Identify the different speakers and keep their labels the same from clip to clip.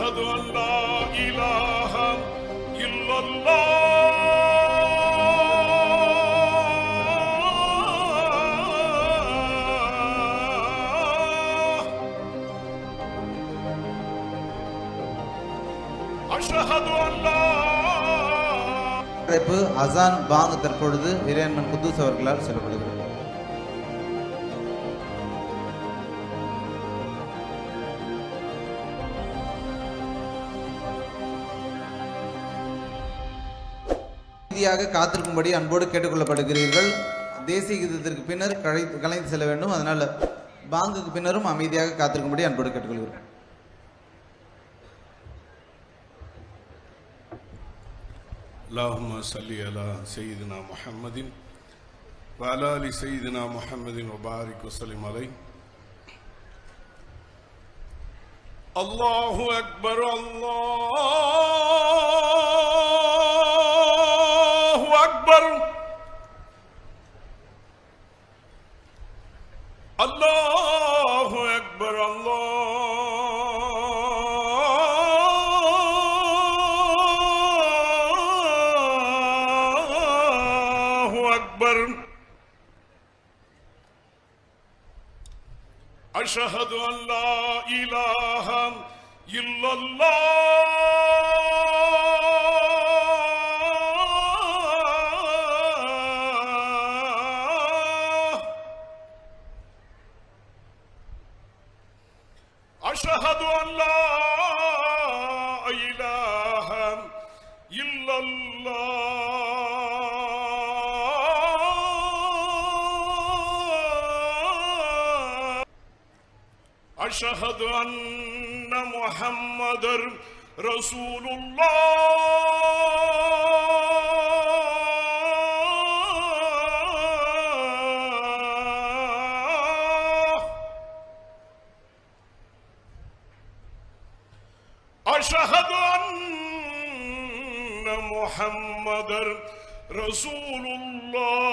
Speaker 1: அஷ்ஹது அல்லா இலாஹ இல்லல்லாஹ் அஷ்ஹது அல்லா.
Speaker 2: அசான் பாங்கு தற்பொழுது இறையன்மன் குத்தூஸ் அவர்களால் சொல்லப்படுகிறது. அமைதியாக காத்திருக்கும்படி அன்போடு கேட்டுக்கொள்ளப்படுகிறீர்கள். தேசிய கீதத்திற்கு பின்னர் கலைந்து செல்ல வேண்டும். அதனால் பாங்குக்கு பின்னரும் அமைதியாக காத்திருக்கும்படி அன்போடு கேட்டுக்கொள்கிறோம்.
Speaker 1: اللهم صل على سيدنا محمد وعلى آل سيدنا محمد وبارك وسلم عليه. الله أكبر الله أكبر الله أكبر الله أشهد أن لا إله إلا الله أشهد أن لا إله إلا الله أشهد أن محمدًا رسول الله أشهد أن محمدًا رسول الله.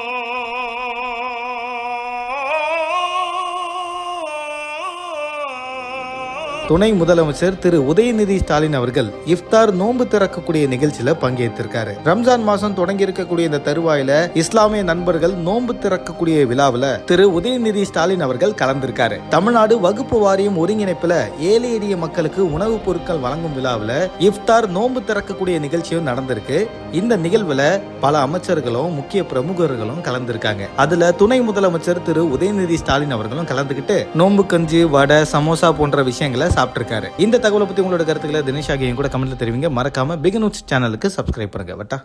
Speaker 3: துணை முதலமைச்சர் திரு உதயநிதி ஸ்டாலின் அவர்கள் இஃப்தார் நோன்பு திறக்கக்கூடிய நிகழ்ச்சியில பங்கேற்றிருக்காரு. ரம்ஜான் மாசம் தொடங்கி இருக்கக்கூடிய இந்த தருவாயில இஸ்லாமிய நண்பர்கள் நோன்பு திறக்கக்கூடிய விழாவில் திரு உதயநிதி ஸ்டாலின் அவர்கள் கலந்திருக்காரு. தமிழ்நாடு வகுப்பு வாரியம் ஒருங்கிணைப்புல ஏழை எளிய மக்களுக்கு உணவுப் பொருட்கள் வழங்கும் விழாவில் இஃப்தார் நோன்பு திறக்கக்கூடிய நிகழ்ச்சியும் நடந்திருக்கு. இந்த நிகழ்வுல பல அமைச்சர்களும் முக்கிய பிரமுகர்களும் கலந்திருக்காங்க. அதுல துணை முதலமைச்சர் திரு உதயநிதி ஸ்டாலின் அவர்களும் கலந்துகிட்டு நோன்பு கஞ்சி, வடை, சமோசா போன்ற விஷயங்களை சாப்பிட்டிருக்காரு. இந்த தகவலை பத்தி உங்களோட கருத்துக்களை தினேஷ் ஆகிய கூட கமெண்ட்ல தெரிவிங்க. மறக்காம பிக் நியூஸ் சேனலுக்கு சப்ஸ்கிரைப் பண்ணுங்க. வட்டா.